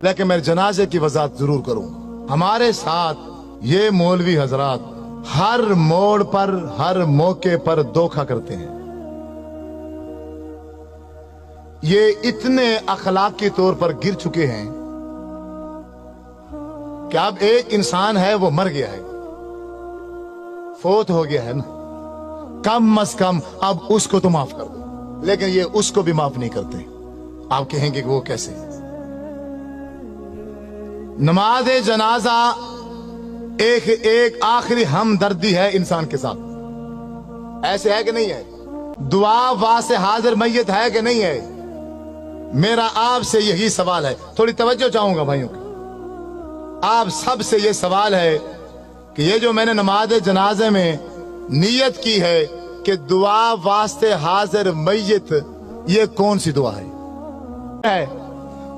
لیکن میں جنازے کی وضاحت ضرور کروں. ہمارے ساتھ یہ مولوی حضرات ہر موڑ پر ہر موقع پر دھوکہ کرتے ہیں. یہ اتنے اخلاقی طور پر گر چکے ہیں کہ اب ایک انسان ہے وہ مر گیا ہے، فوت ہو گیا ہے نا، کم از کم اب اس کو تو معاف کر دو. لیکن یہ اس کو بھی معاف نہیں کرتے. آپ کہیں گے کہ وہ کیسے؟ نماز جنازہ ایک آخری ہمدردی ہے انسان کے ساتھ. ایسے ہے کہ نہیں ہے؟ دعا واسطے حاضر میت ہے کہ نہیں ہے؟ میرا آپ سے یہی سوال ہے. تھوڑی توجہ چاہوں گا بھائیوں کی. آپ سب سے یہ سوال ہے کہ یہ جو میں نے نماز جنازے میں نیت کی ہے کہ دعا واسطے حاضر میت، یہ کون سی دعا ہے؟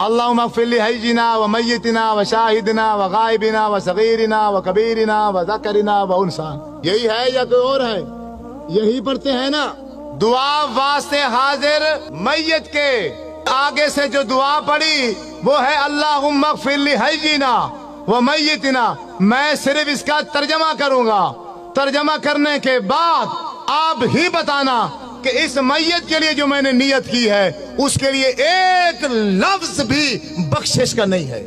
اللہم اغفر لحینا و میتنا و شاہدنا و غائبنا و صغیرنا و کبیرنا و ذکرنا و انسان. یہی ہے یا کوئی اور ہے؟ یہی پڑھتے ہیں نا. دعا واسطے حاضر میت کے آگے سے جو دعا پڑھی وہ ہے اللہم اغفر لحینا و میتنا. میں صرف اس کا ترجمہ کروں گا. ترجمہ کرنے کے بعد آپ ہی بتانا کہ اس میت کے لیے جو میں نے نیت کی ہے اس کے لیے ایک لفظ بھی بخشش کا نہیں ہے.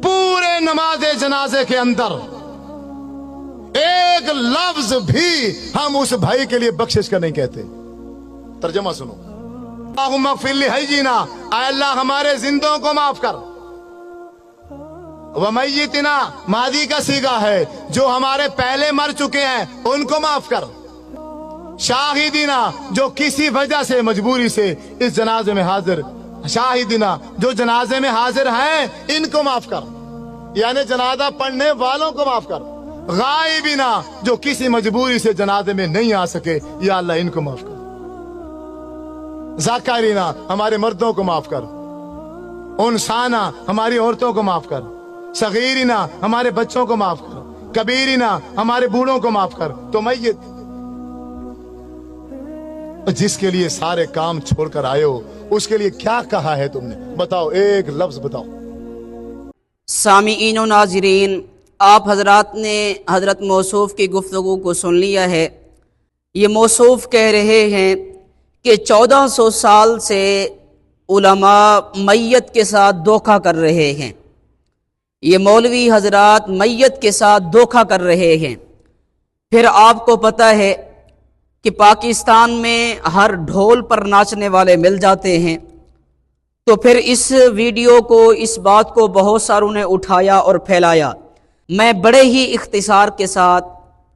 پورے نماز جنازے کے اندر ایک لفظ بھی ہم اس بھائی کے لیے بخشش کا نہیں کہتے. ترجمہ سنو. اللہم اغفر لحینا، اے اللہ ہمارے زندوں کو معاف کر. ومیتنا ماضی کا صیغہ ہے، جو ہمارے پہلے مر چکے ہیں ان کو معاف کر. شاہدینا، جو کسی وجہ سے مجبوری سے اس جنازے میں حاضر، شاہدینا جو جنازے میں حاضر ہیں ان کو معاف کر، یعنی جنازہ پڑھنے والوں کو معاف کر. غائبینا، جو کسی مجبوری سے جنازے میں نہیں آ سکے، یا اللہ ان کو معاف کر. ذاکرینا، ہمارے مردوں کو معاف کر. انسانا، ہماری عورتوں کو معاف کر. صغیرنا، ہمارے بچوں کو معاف کر. کبیرنا، ہمارے بوڑھوں کو معاف کر. تو میت جس کے لیے سارے کام چھوڑ کر آئے ہو اس کے لیے کیا کہا ہے تم نے؟ بتاؤ، ایک لفظ بتاؤ. سامعین و ناظرین، آپ حضرات نے حضرت موصوف کی گفتگو کو سن لیا ہے. یہ موصوف کہہ رہے ہیں کہ 1400 سال سے علماء میت کے ساتھ دھوکہ کر رہے ہیں. یہ مولوی حضرات میت کے ساتھ دھوکہ کر رہے ہیں. پھر آپ کو پتہ ہے کہ پاکستان میں ہر ڈھول پر ناچنے والے مل جاتے ہیں. تو پھر اس ویڈیو کو، اس بات کو بہت ساروں نے اٹھایا اور پھیلایا. میں بڑے ہی اختصار کے ساتھ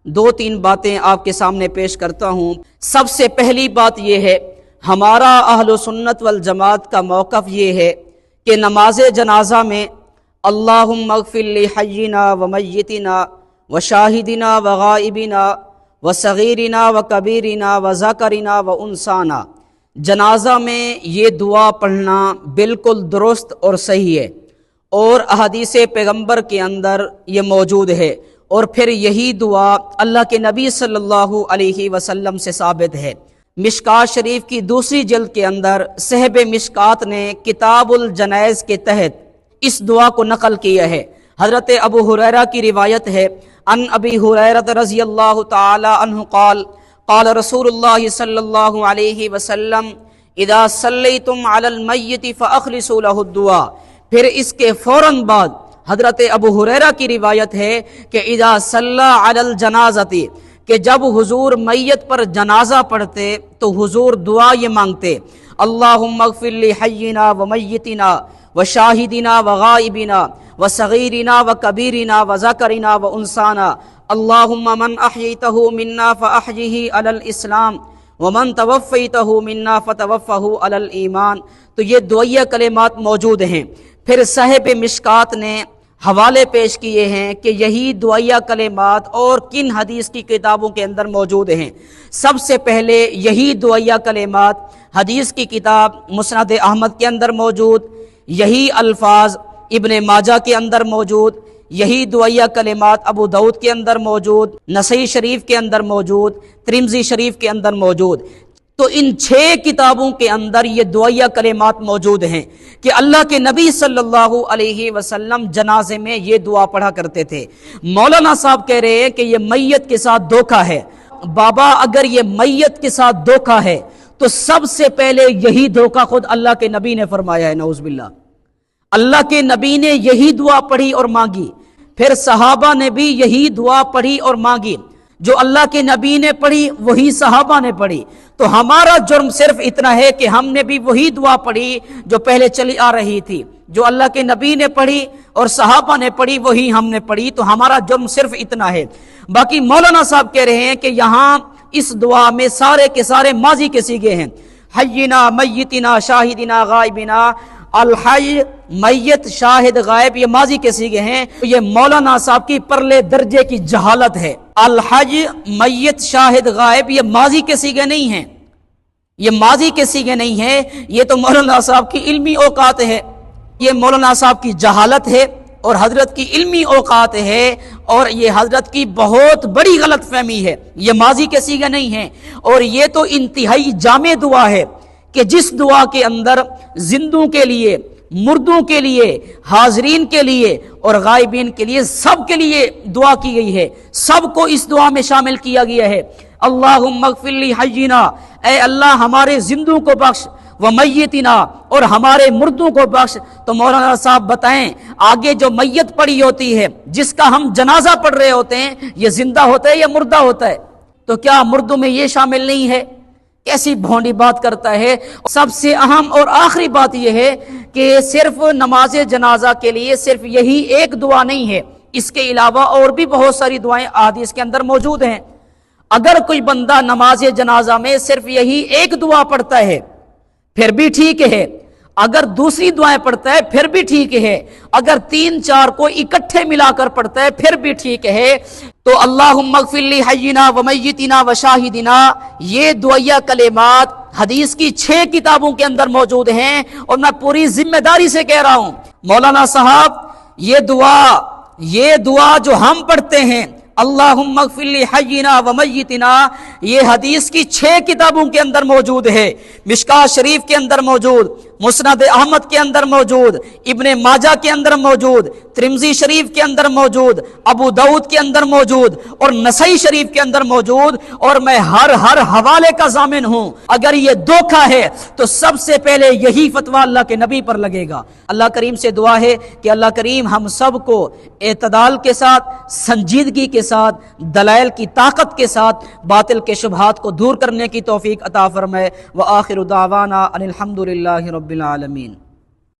2-3 باتیں آپ کے سامنے پیش کرتا ہوں. سب سے پہلی بات یہ ہے، ہمارا اہل سنت والجماعت کا موقف یہ ہے کہ نماز جنازہ میں اللہم اغفر لحینا و میتنا و شاہدنا و غائبنا و صغیرنا و کبیرنا و ذکرنا و انسانا، جنازہ میں یہ دعا پڑھنا بالکل درست اور صحیح ہے، اور احادیث پیغمبر کے اندر یہ موجود ہے. اور پھر یہی دعا اللہ کے نبی صلی اللہ علیہ وسلم سے ثابت ہے. مشکات شریف کی 2 جلد کے اندر صاحب مشکات نے کتاب الجنائز کے تحت اس دعا کو نقل کیا ہے. حضرت ابو ہریرہ کی روایت ہے، ان ابی ہریرہ رضی اللہ تعالی عنہ قال قال رسول اللہ صلی اللہ علیہ وسلم اذا صلیتم علی المیت فاخلصوا له الدعاء. پھر اس کے فوراً بعد حضرت ابو ہریرہ کی روایت ہے کہ اذا صلی علی الجنازۃ، کہ جب حضور میت پر جنازہ پڑھتے تو حضور دعا یہ مانگتے، اللہم اغفر لحینا و میتنا و شاہدنا و غائبنا و صغیرنا و کبیرنا و ذکرنا و انسانا، اللہم من احییتہ منا فاحیہ علی الاسلام ومن توفیتہ منا فتوفہ علی الایمان. تو یہ دعائیہ کلمات موجود ہیں. پھر صاحب مشکات نے حوالے پیش کیے ہیں کہ یہی دعائیہ کلمات اور کن حدیث کی کتابوں کے اندر موجود ہیں. سب سے پہلے یہی دعائیہ کلمات حدیث کی کتاب مسند احمد کے اندر موجود، یہی الفاظ ابن ماجہ کے اندر موجود، یہی دعائیہ کلمات ابو داؤد کے اندر موجود، نسائی شریف کے اندر موجود، ترمذی شریف کے اندر موجود. تو ان 6 کتابوں کے اندر یہ دعائیہ کلمات موجود ہیں کہ اللہ کے نبی صلی اللہ علیہ وسلم جنازے میں یہ دعا پڑھا کرتے تھے۔ مولانا صاحب کہہ رہے ہیں کہ یہ میت کے ساتھ دھوکہ ہے۔ بابا اگر یہ میت کے ساتھ دھوکہ ہے تو سب سے پہلے یہی دھوکہ خود اللہ کے نبی نے فرمایا ہے، نعوذ باللہ۔ اللہ کے نبی نے یہی دعا پڑھی اور مانگی، پھر صحابہ نے بھی یہی دعا پڑھی اور مانگی، جو اللہ کے نبی نے پڑھی وہی صحابہ نے پڑھی۔ تو ہمارا جرم صرف اتنا ہے کہ ہم نے بھی وہی دعا پڑھی جو پہلے چلی آ رہی تھی، جو اللہ کے نبی نے پڑھی اور صحابہ نے پڑھی وہی ہم نے پڑھی، تو ہمارا جرم صرف اتنا ہے۔ باقی مولانا صاحب کہہ رہے ہیں کہ یہاں اس دعا میں سارے کے سارے ماضی کے صیغے ہیں، حینا میتنا شاہدنا غائبنا، الحی میت شاہد غائب، یہ ماضی کے صیغے ہیں۔ یہ مولانا صاحب کی پرلے درجے کی جہالت ہے۔ الحی میت شاہد غائب یہ ماضی کے صیغے نہیں ہیں، یہ ماضی کے صیغے نہیں ہیں، یہ تو مولانا صاحب کی علمی اوقات ہے، یہ مولانا صاحب کی جہالت ہے اور حضرت کی علمی اوقات ہے، اور یہ حضرت کی بہت بڑی غلط فہمی ہے۔ یہ ماضی کے صیغے نہیں ہیں، اور یہ تو انتہائی جامع دعا ہے کہ جس دعا کے اندر زندوں کے لیے، مردوں کے لیے، حاضرین کے لیے اور غائبین کے لیے، سب کے لیے دعا کی گئی ہے، سب کو اس دعا میں شامل کیا گیا ہے۔ اللہم اغفر لی حینا، اے اللہ ہمارے زندوں کو بخش، ومیتنا اور ہمارے مردوں کو بخش۔ تو مولانا صاحب بتائیں آگے جو میت پڑی ہوتی ہے، جس کا ہم جنازہ پڑھ رہے ہوتے ہیں، یہ زندہ ہوتا ہے یا مردہ ہوتا ہے؟ تو کیا مردوں میں یہ شامل نہیں ہے؟ کیسی بھونڈی بات کرتا ہے۔ سب سے اہم اور آخری بات یہ ہے کہ صرف نماز جنازہ کے لیے صرف یہی ایک دعا نہیں ہے، اس کے علاوہ اور بھی بہت ساری دعائیں احادیث کے اندر موجود ہیں۔ اگر کوئی بندہ نماز جنازہ میں صرف یہی ایک دعا پڑھتا ہے پھر بھی ٹھیک ہے، اگر دوسری دعائیں پڑھتا ہے پھر بھی ٹھیک ہے، اگر 3-4 کو اکٹھے ملا کر پڑھتا ہے پھر بھی ٹھیک ہے۔ تو اللہم اغفر لی حینا ومیتنا وشاہدنا، یہ دعائیہ کلمات حدیث کی 6 کتابوں کے اندر موجود ہیں، اور میں پوری ذمہ داری سے کہہ رہا ہوں مولانا صاحب، یہ دعا جو ہم پڑھتے ہیں اللہم اغفر لی حینا ومیتنا، یہ حدیث کی 6 کتابوں کے اندر موجود ہے، مشکاۃ شریف کے اندر موجود، مسند احمد کے اندر موجود، ابن ماجہ کے اندر موجود، ترمذی شریف کے اندر موجود، ابو داؤد کے اندر موجود اور نسائی شریف کے اندر موجود، اور میں ہر حوالے کا ضامن ہوں۔ اگر یہ دھوکہ ہے تو سب سے پہلے یہی فتویٰ اللہ کے نبی پر لگے گا۔ اللہ کریم سے دعا ہے کہ اللہ کریم ہم سب کو اعتدال کے ساتھ، سنجیدگی کے ساتھ، دلائل کی طاقت کے ساتھ باطل کے شبہات کو دور کرنے کی توفیق عطا فرمائے۔ وآخر دعوانا ان الحمد للہ رب العالمین۔